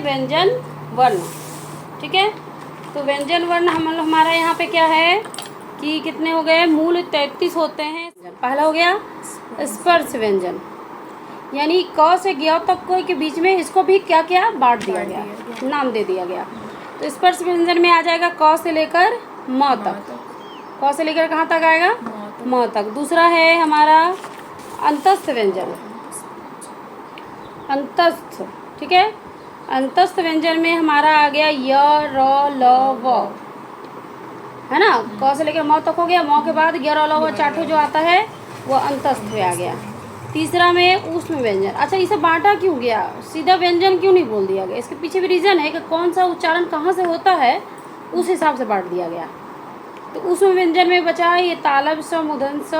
व्यंजन वर्ण। ठीक है, तो व्यंजन वर्ण हमारा यहाँ पे क्या है कि कितने हो गए, मूल 33 होते हैं। पहला हो गया स्पर्श व्यंजन, यानी क से ज्ञ तक के बीच में इसको भी क्या क्या बांट दिया गया, नाम दे दिया गया। तो स्पर्श व्यंजन में आ जाएगा क से लेकर म तक। क से लेकर कहाँ तक आएगा, म तक। दूसरा है हमारा अंतस्थ व्यंजन, अंतस्थ। ठीक है, अंतस्थ व्यंजन में हमारा आ गया य र ल व, है ना। क से लेकर म तक हो गया, म के बाद य र ल व चाटू जो आता है वो अंतस्थ में आ गया। तीसरा में ऊष्म व्यंजन। अच्छा, इसे बांटा क्यों गया, सीधा व्यंजन क्यों नहीं बोल दिया गया, इसके पीछे भी रीज़न है कि कौन सा उच्चारण कहाँ से होता है उस हिसाब से बांट दिया गया। तो ऊष्म व्यंजन में बचा ये तालब स, मूर्धन स,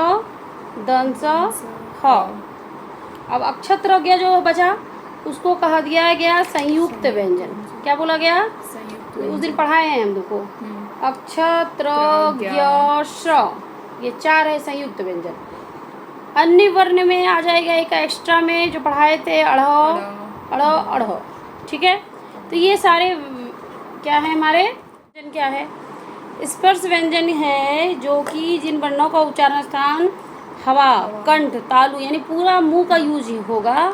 दंत स, ह। अब अक्षत्र गया जो बचा उसको कहा दिया गया संयुक्त व्यंजन। क्या बोला गया, उस दिन पढ़ाए हैं हम लोग को, अक्षत्र ज्ञ श, ये 4 है संयुक्त व्यंजन। अन्य वर्ण में आ जाएगा एक एक्स्ट्रा में जो पढ़ाए थे अढ़ अढ़। ठीक है, तो ये सारे क्या है हमारे व्यंजन। क्या है, स्पर्श व्यंजन है जो कि जिन वर्णों का उच्चारण स्थान हवा, कंठ, तालु यानी पूरा मुंह का यूज होगा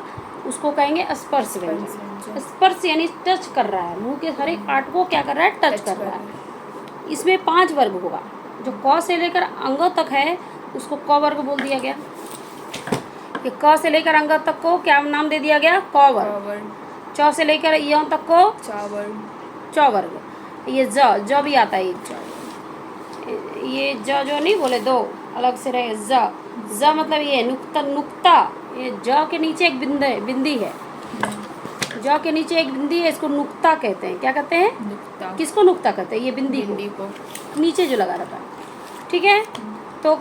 उसको कहेंगे स्पर्श व्यंजन। स्पर्श यानी टच कर रहा है, मुंह के हर एक पार्ट को क्या कर रहा है, टच कर रहा है। इसमें 5 वर्ग होगा। जो क से लेकर अंग तक है उसको क वर्ग बोल दिया गया। ये क से लेकर अंग तक को क्या नाम दे दिया गया, क वर्ग। च से लेकर य तक को च वर्ग। ये ज भी आता है, ये ज जो नहीं बोले, दो अलग से रहे। ज मतलब ये नुक्ता, नुक्ता। ये ज के नीचे एक बिंदी है, ज के नीचे एक बिंदी है, इसको नुक्ता कहते हैं। क्या कहते हैं, नुक्ता। किसको नुक्ता कहते हैं, ये बिंदी को नीचे जो लगा रहता है। ठीक है, तो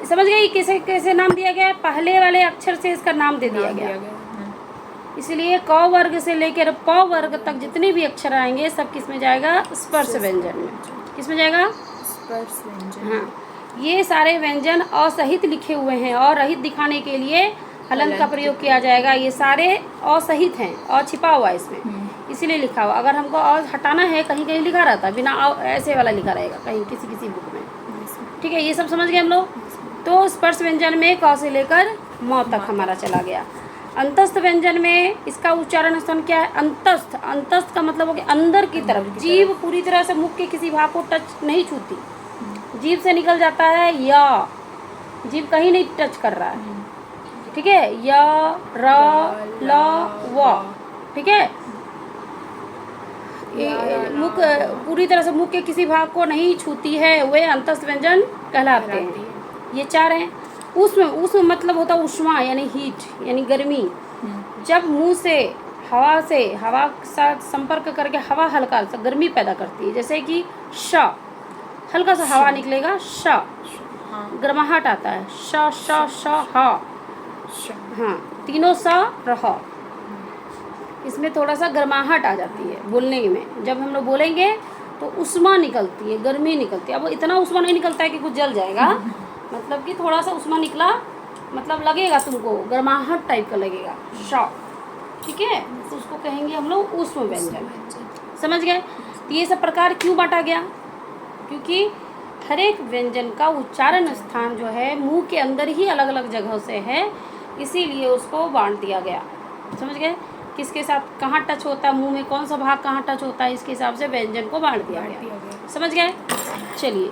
समझ गए कैसे कैसे नाम दिया गया, पहले वाले अक्षर से इसका नाम दे दिया गया। इसलिए क वर्ग से लेकर प वर्ग तक जितने भी अक्षर आएंगे सब किस में जाएगा, स्पर्श व्यंजन में। किस में जाएगा, स्पर्श व्यंजन। हाँ, ये सारे व्यंजन असहित लिखे हुए हैं और रहित दिखाने के लिए हलंत का प्रयोग किया जाएगा। ये सारे असहित हैं और छिपा हुआ है इसमें, इसीलिए लिखा हुआ। अगर हमको और हटाना है, कहीं कहीं लिखा रहता है बिना ऐसे वाला लिखा रहेगा कहीं किसी बुक में। ठीक है, ये सब समझ गए हम लोग। तो स्पर्श व्यंजन में क से लेकर म तक हमारा चला गया। अंतस्थ व्यंजन में इसका उच्चारण स्थान क्या है, अंतस्थ। अंतस्थ का मतलब हो गया अंदर की तरफ। जीभ पूरी तरह से मुख के किसी भाग को टच नहीं छूती, जीभ से निकल जाता है या, जीभ कहीं नहीं टच कर रहा है। ठीक है, य र ल व। ठीक है, मुख पूरी तरह से मुख के किसी भाग को नहीं छूती है, वे अंतस्थ व्यंजन कहलाते हैं। ये 4 हैं। उष्म मतलब होता है उष्मा यानी हीट यानी गर्मी। जब मुंह से हवा के साथ संपर्क करके हवा हल्का सा गर्मी पैदा करती है, जैसे कि श, हल्का सा हवा निकलेगा, श गर्माहट आता है, श श श ह। हाँ, तीनों स रह, इसमें थोड़ा सा गर्माहट आ जाती है बोलने में। जब हम लोग बोलेंगे तो उष्मा निकलती है, गर्मी निकलती है। अब उसतना उष्मा नहीं निकलता है कि कुछ जल जाएगा, मतलब कि थोड़ा सा उष्मा निकला, मतलब लगेगा तुमको गर्माहट टाइप का लगेगा, श। ठीक है, तो उसको कहेंगे हम लोग उष्म व्यंजन। समझ गए। तो ये सब प्रकार क्यों बांटा गया, क्योंकि हर एक व्यंजन का उच्चारण स्थान जो है मुंह के अंदर ही अलग अलग जगहों से है, इसीलिए उसको बांट दिया गया। समझ गए, किसके साथ कहाँ टच होता है, मुंह में कौन सा भाग कहाँ टच होता है, इसके हिसाब से व्यंजन को बांट दिया गया। समझ गए। चलिए।